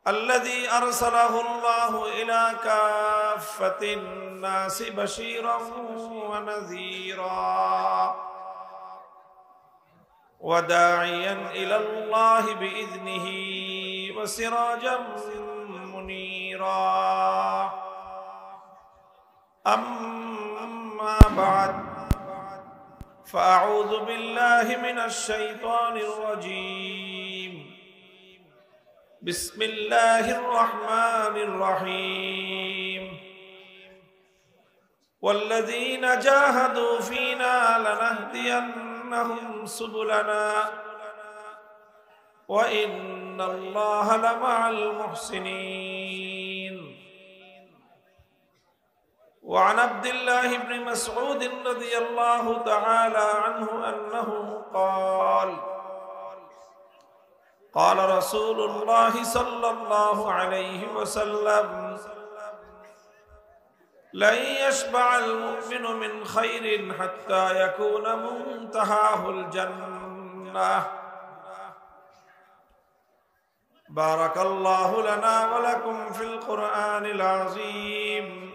الذي أرسله الله إلى كافة الناس بشيرا ونذيرا وداعيا إلى الله بإذنه وسراجا منيرا أما بعد فأعوذ بالله من الشيطان الرجيم بسم الله الرحمن الرحيم والذين جاهدوا فينا لنهدينهم سبلنا وإن الله لمع المحسنين وعن عبد الله بن مسعود رضي الله تعالى عنه أنه قال رسول الله صلى الله عليه وسلم لن يشبع المؤمن من خير حتى يكون منتهاه الجنة. بارك الله لنا ولكم في القرآن العظيم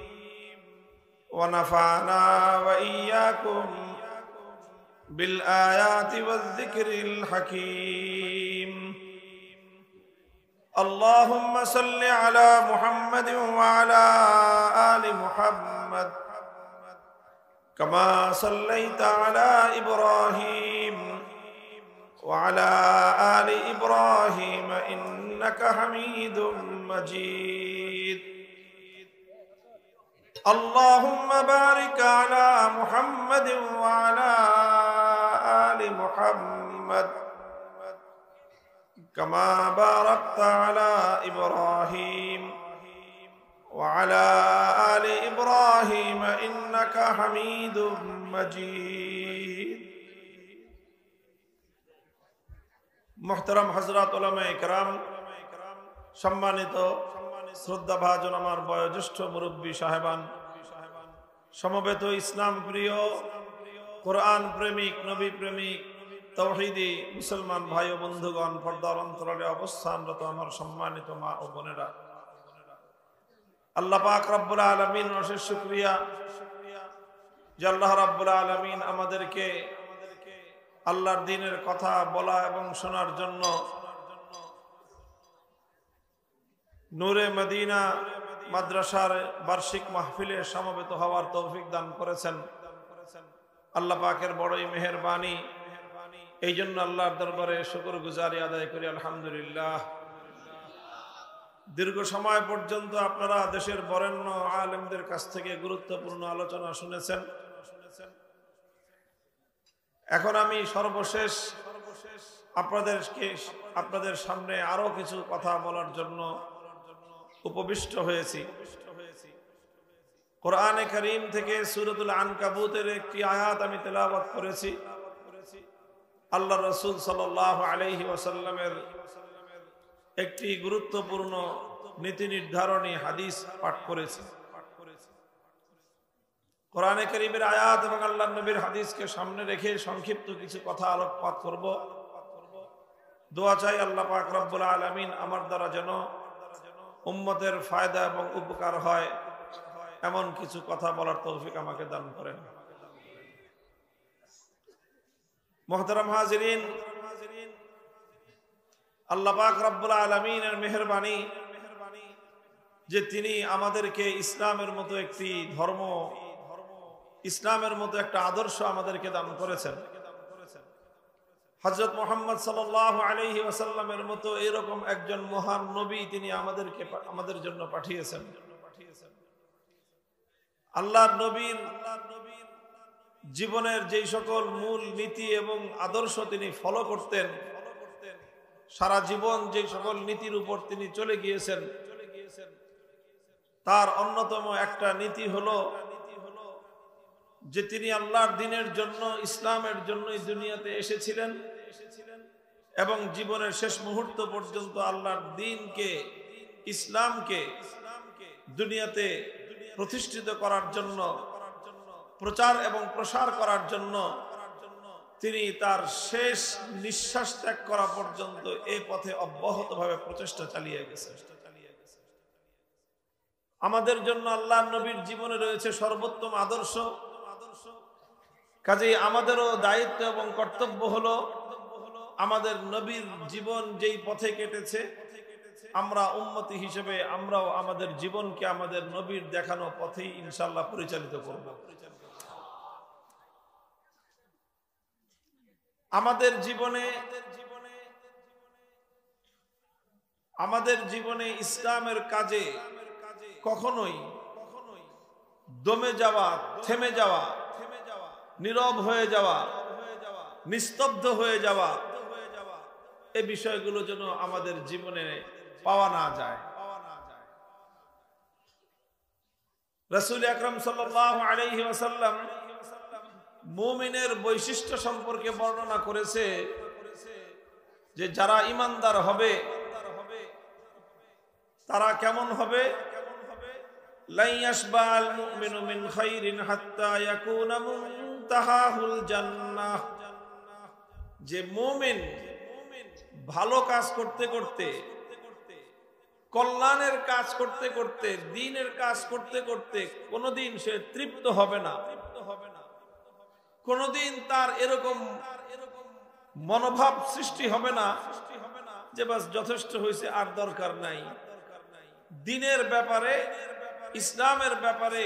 ونفعنا وإياكم بالآيات والذكر الحكيم. اللهم صل على محمد وعلى آل محمد كما صليت على إبراهيم وعلى آل إبراهيم إنك حميد مجيد. اللهم بارك على محمد وعلى آل محمد كما باركت على إبراهيم وعلى آل إبراهيم إنك حميد مجيد. محترم حضرات উলামায়ে কেরাম, সম্মানিত শ্রদ্ধাভাজন আমার বয়োজ্যেষ্ঠ মুরব্বী সাহেবান, সমবেত ইসলাম প্রিয়, কোরআন প্রেমিক, নবী প্রেমিক, তাওহীদি মুসলমান ভাই ও বন্ধুগণ, পর্দার অন্তরালে অবস্থানরত আমার সম্মানিত মা ও বোনেরা, আল্লাহ পাক রব্বুল আলামিন অশেষ শুকরিয়া যে আল্লাহ রাব্বুল আলামিন আমাদেরকে আল্লাহর দ্বীনের কথা বলা এবং শোনার জন্য নূরে মদিনা মাদ্রাসার বার্ষিক মাহফিলে সমবেত হওয়ার তৌফিক দান করেছেন। আল্লাহ পাকের বড়ই মেহেরবানি। এই জন্য আল্লাহর দরবারে শুকরগুজারি আদায় করি আলহামদুলিল্লাহ। দীর্ঘ সময় পর্যন্ত আপনারা দেশের বরেণ্য আলেমদের কাছ থেকে গুরুত্বপূর্ণ আলোচনা শুনেছেন। এখন আমি সর্বশেষ আপনাদের সামনে আরো কিছু কথা বলার জন্য উপবিষ্ট হয়েছি। কোরআনে কারীম থেকে সূরাতুল আনকাবুতের একটি আয়াত আমি তেলাওয়াত করেছি। আল্লাহ রাসূল সাল্লাল্লাহু আলাইহি ওয়াসাল্লামের একটি গুরুত্বপূর্ণ নীতি নির্ধারণী হাদিস পাঠ করেছি। কোরআনে কারীমের আয়াত এবং আল্লাহর নবীর হাদিসকে সামনে রেখে সংক্ষিপ্ত কিছু কথা আলোকপাত করব। দোয়া চাই আল্লাহ পাক রব্বুল আলামিন আমার দ্বারা যেন উম্মতের ফায়দা এবং উপকার হয় এমন কিছু কথা বলার তৌফিক আমাকে দান করেন। মুহতারাম হাজিরিন, আল্লাহ পাক রব্বুল আলামিনের মেহেরবানি যে তিনি আমাদেরকে ইসলামের মতো একটি ধর্ম, ইসলামের মতো একটা আদর্শ আমাদেরকে দান করেছেন। হযরত মুহাম্মদ সাল্লাল্লাহু আলাইহি ওয়াসাল্লামের মতো এরকম একজন মহান নবী তিনি আমাদের জন্য পাঠিয়েছেন। আল্লাহর নবীর জীবনের যেই সকল মূল নীতি এবং আদর্শ তিনি ফলো করতেন, সারা জীবন যেই সকল নীতির উপর তিনি চলে গিয়েছেন, তার অন্যতম একটা নীতি হলো যে তিনি আল্লাহর দ্বীনের জন্য, ইসলামের জন্য এই দুনিয়াতে এসেছিলেন এবং জীবনের শেষ মুহূর্ত পর্যন্ত আল্লাহর দ্বীনকে, ইসলামকে দুনিয়াতে প্রতিষ্ঠিত করার জন্য, প্রচার এবং প্রসার করার জন্য তিনি তার শেষ নিঃশ্বাস ত্যাগ করা পর্যন্ত এই পথে অব্যাহতভাবে প্রচেষ্টা চালিয়ে গেছেন। আমাদের জন্য আল্লাহর নবীর জীবনে রয়েছে সর্বোত্তম আদর্শ। কাজেই আমাদেরও দায়িত্ব এবং কর্তব্য হলো আমাদের নবীর জীবন যেই পথে কেটেছে, আমরা উম্মতি হিসেবে আমরাও আমাদের জীবনকে আমাদের নবীর দেখানো পথেই ইনশাআল্লাহ পরিচালিত করব। আমাদের জীবনে ইসলামের কাজে কখনোই দমে যাওয়া, থেমে যাওয়া, নীরব হয়ে যাওয়া, নিস্তব্ধ হয়ে যাওয়া, এই বিষয়গুলো যেন আমাদের জীবনে পাওয়া না যায়। রাসূল আকরাম সাল্লাল্লাহু আলাইহি ওয়াসাল্লাম মুমিনের বৈশিষ্ট্য সম্পর্কে বর্ণনা করেছে যে যারা ঈমানদার হবে তারা কেমন হবে? লা ইয়াশবাল মুমিনু মিন খাইরিন হাত্তা ইয়াকুনা মুনতাহাহুল জান্নাহ। যে মুমিন ভালো কাজ করতে করতে, কল্যাণের কাজ করতে করতে, দ্বীনের কাজ করতে করতে কোনোদিন সে তৃপ্ত হবে না। কোনোদিন তার এরকম মনোভাব সৃষ্টি হবে না যে বাস যথেষ্ট হয়েছে, আর দরকার নাই। দ্বীনের ব্যাপারে, ইসলামের ব্যাপারে,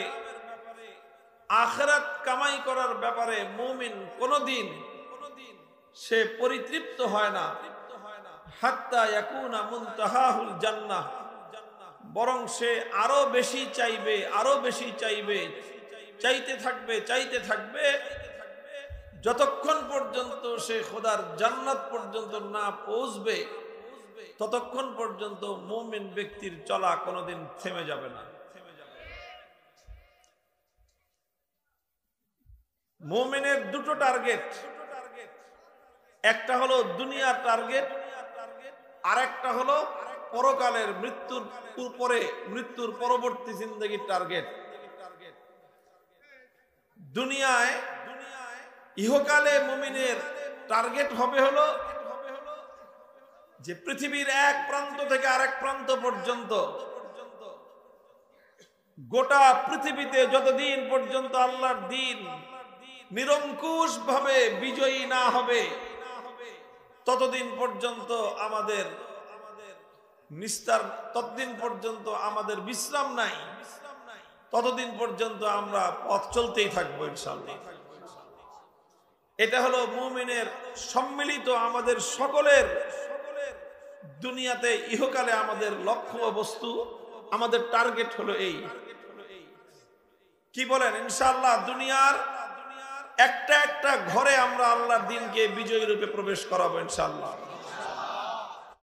আখিরাত কামাই করার ব্যাপারে মুমিন কোনোদিন সে পরিতৃপ্ত হয় না। হাত্তা ইয়াকুনা মুনতাহাহুল জান্নাহ, বরং সে আরো বেশি চাইবে, আরো বেশি চাইবে, চাইতে থাকবে, চাইতে থাকবে, যতক্ষণ পর্যন্ত সে খোদার জান্নাত পর্যন্ত না পৌঁছবে ততক্ষণ পর্যন্ত মুমিন ব্যক্তির চলা কোনোদিন থেমে যাবে না। মুমিনের দুটো টার্গেট, একটা হলো দুনিয়ার টার্গেট, আর একটা হলো পরকালের মৃত্যুর পরবর্তী জিন্দেগির টার্গেট। দুনিয়ায় ইহকালে মুমিনের টার্গেট হবে হলো যে পৃথিবীর এক প্রান্ত থেকে আরেক প্রান্ত পর্যন্ত, গোটা পৃথিবীতে যতদিন পর্যন্ত আল্লাহর দ্বীন নিরঙ্কুশ ভাবে বিজয়ী না হবে ততদিন পর্যন্ত আমাদের নিস্তার, ততদিন পর্যন্ত আমাদের বিশ্রাম নাই, ততদিন পর্যন্ত আমরা পথ চলতেই থাকবো ইনশাআল্লাহ। এটা হলো মুমিনের সম্মিলিত, আমাদের সকলের দুনিয়াতে ইহকালে আমাদের লক্ষ্য বস্তু, আমাদের টার্গেট হলো এই। কি বলেন? ইনশাআল্লাহ দুনিয়ার একটা একটা ঘরে আমরা আল্লাহর দ্বীনকে বিজয়ী রূপে প্রবেশ করাবো ইনশাআল্লাহ।